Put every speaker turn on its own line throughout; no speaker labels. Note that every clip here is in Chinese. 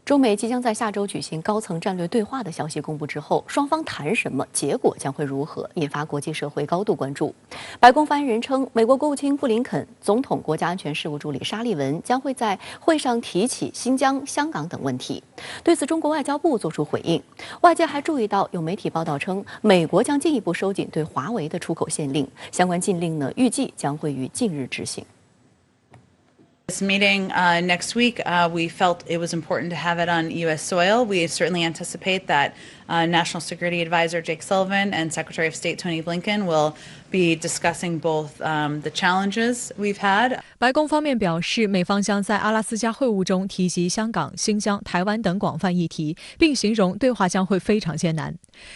中美即将在下周举行高层战略对话的消息公布之后，双方谈什么，结果将会如何，引发国际社会高度关注。白宫发言人称，美国国务卿布林肯、总统国家安全事务助理沙利文将会在会上提起新疆、香港等问题。对此，中国外交部作出回应。外界还注意到，有媒体报道称，美国将进一步收紧对华为的出口限令，相关禁令呢，预计将会于近日执行。
This meeting next week, we felt it was important to have it on U.S. soil. We certainly anticipate that National Security Advisor Jake Sullivan and Secretary of State Tony Blinken will be discussing both the challenges we've had.
白宫方面表示，美方将在阿拉斯加会晤中提及香港、新疆、台湾等广泛议题，并形容对话将会非常艰难。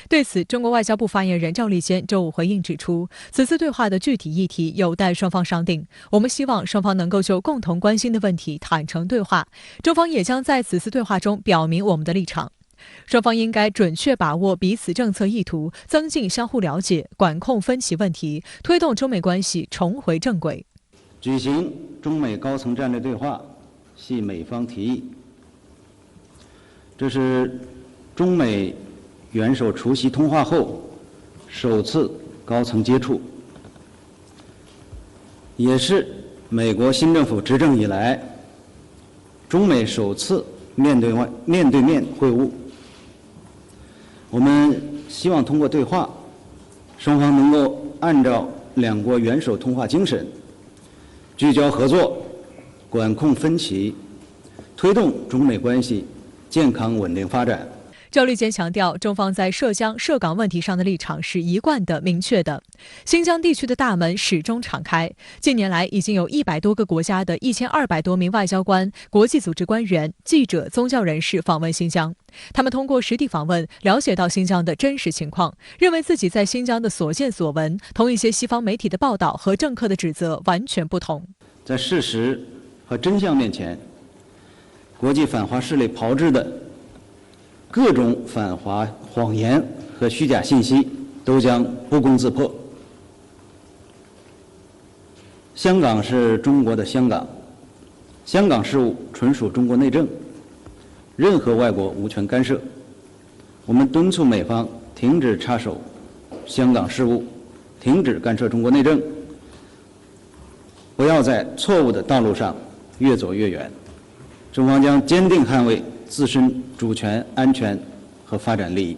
对此，中国外交部发言人赵立坚周五回应指出，此次对话的具体议题有待双方商定。我们希望双方能够就共同关心的问题坦诚对话，中方也将在此次对话中表明我们的立场。双方应该准确把握彼此政策意图，增进相互了解，管控分歧问题，推动中美关系重回正轨。
举行中美高层战略对话系美方提议，这是中美元首除夕通话后首次高层接触，也是美国新政府执政以来中美首次面对面会晤。我们希望通过对话，双方能够按照两国元首通话精神，聚焦合作，管控分歧，推动中美关系健康稳定发展。
赵立坚强调，中方在涉疆、涉港问题上的立场是一贯的、明确的。新疆地区的大门始终敞开。近年来，已经有100多个国家的1200多名外交官、国际组织官员、记者、宗教人士访问新疆。他们通过实地访问，了解到新疆的真实情况，认为自己在新疆的所见所闻，同一些西方媒体的报道和政客的指责完全不同。
在事实和真相面前，国际反华势力炮制的各种反华谎言和虚假信息都将不攻自破。香港是中国的香港，香港事务纯属中国内政，任何外国无权干涉。我们敦促美方停止插手香港事务，停止干涉中国内政，不要在错误的道路上越走越远。中方将坚定捍卫自身主权、安全和发展利益。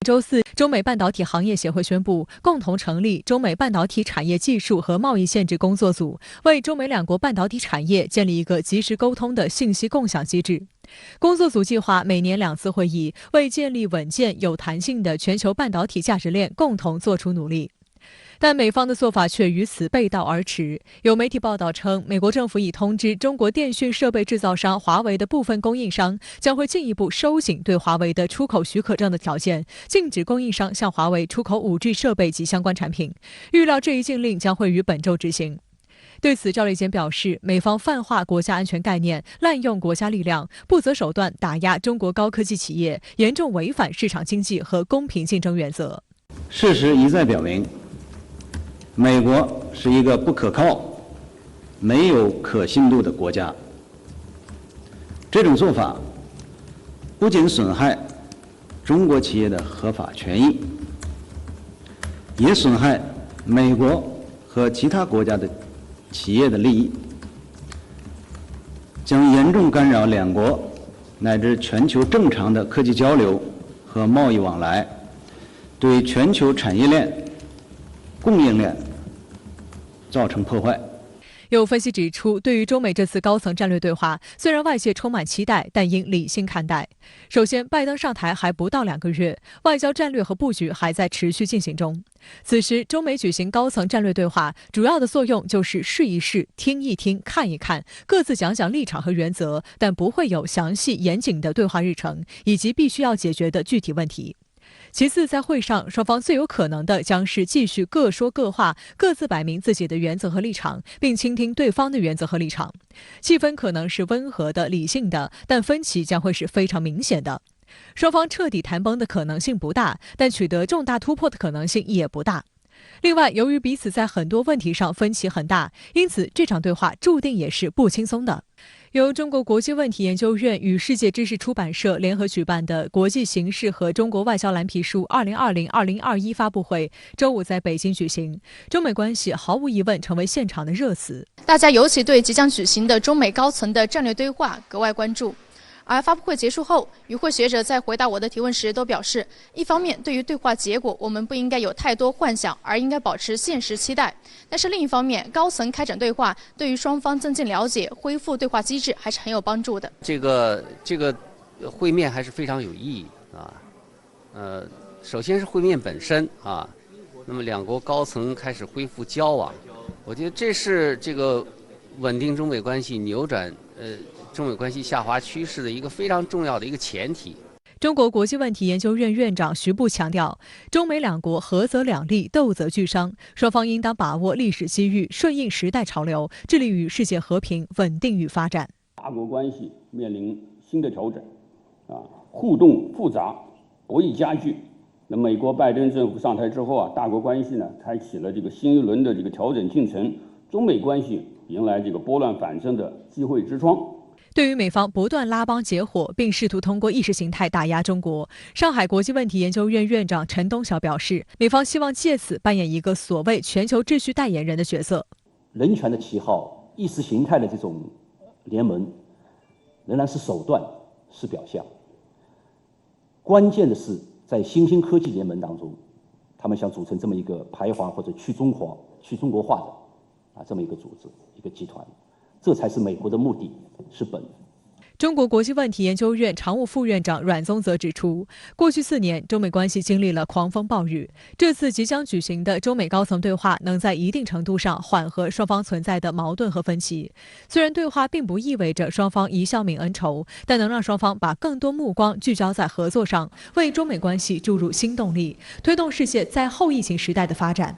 周四，中美半导体行业协会宣布，共同成立中美半导体产业技术和贸易限制工作组，为中美两国半导体产业建立一个及时沟通的信息共享机制。工作组计划每年2次会议，为建立稳健、有弹性的全球半导体价值链共同做出努力。但美方的做法却与此背道而驰。有媒体报道称，美国政府已通知中国电讯设备制造商华为的部分供应商，将会进一步收紧对华为的出口许可证的条件，禁止供应商向华为出口5G 设备及相关产品。预料这一禁令将会于本周执行。对此，赵立坚表示，美方泛化国家安全概念，滥用国家力量，不择手段打压中国高科技企业，严重违反市场经济和公平竞争原则。
事实一再表明，美国是一个不可靠、没有可信度的国家。这种做法不仅损害中国企业的合法权益，也损害美国和其他国家的企业的利益，将严重干扰两国乃至全球正常的科技交流和贸易往来，对全球产业链、供应链造成破坏。
有分析指出，对于中美这次高层战略对话，虽然外界充满期待，但应理性看待。首先，拜登上台还不到2个月，外交战略和布局还在持续进行中。此时，中美举行高层战略对话，主要的作用就是试一试、听一听、看一看，各自讲讲立场和原则，但不会有详细严谨的对话日程以及必须要解决的具体问题。其次，在会上，双方最有可能的将是继续各说各话，各自摆明自己的原则和立场，并倾听对方的原则和立场。气氛可能是温和的、理性的，但分歧将会是非常明显的。双方彻底谈崩的可能性不大，但取得重大突破的可能性也不大。另外，由于彼此在很多问题上分歧很大，因此这场对话注定也是不轻松的。由中国国际问题研究院与世界知识出版社联合举办的国际形势和中国外交蓝皮书2020-2021发布会周五在北京举行，中美关系毫无疑问成为现场的热词。
大家尤其对即将举行的中美高层的战略对话格外关注。而发布会结束后，与会学者在回答我的提问时都表示，一方面对于对话结果，我们不应该有太多幻想，而应该保持现实期待；但是另一方面，高层开展对话对于双方增进了解、恢复对话机制还是很有帮助的。
这个会面还是非常有意义啊。首先是会面本身啊，那么两国高层开始恢复交往，我觉得这是这个稳定中美关系、扭转中美关系下滑趋势的一个非常重要的一个前提。
中国国际问题研究院院长徐步强调，中美两国合则两利，斗则俱伤，双方应当把握历史机遇，顺应时代潮流，致力于世界和平、稳定与发展。
大国关系面临新的调整，互动复杂，博弈加剧。那美国拜登政府上台之后大国关系呢开启了这个新一轮的这个调整进程，中美关系迎来这个拨乱反正的机会之窗。
对于美方不断拉帮结伙，并试图通过意识形态打压中国，上海国际问题研究院院长陈东晓表示，美方希望借此扮演一个所谓全球秩序代言人的角色。
人权的旗号、意识形态的这种联盟，仍然是手段，是表象。关键的是，在新兴科技联盟当中，他们想组成这么一个排华或者去中国化的这么一个组织、一个集团。这才是美国的目的，是本。
中国国际问题研究院常务副院长阮宗泽指出，过去4年，中美关系经历了狂风暴雨。这次即将举行的中美高层对话，能在一定程度上缓和双方存在的矛盾和分歧。虽然对话并不意味着双方一笑泯恩仇，但能让双方把更多目光聚焦在合作上，为中美关系注入新动力，推动世界在后疫情时代的发展。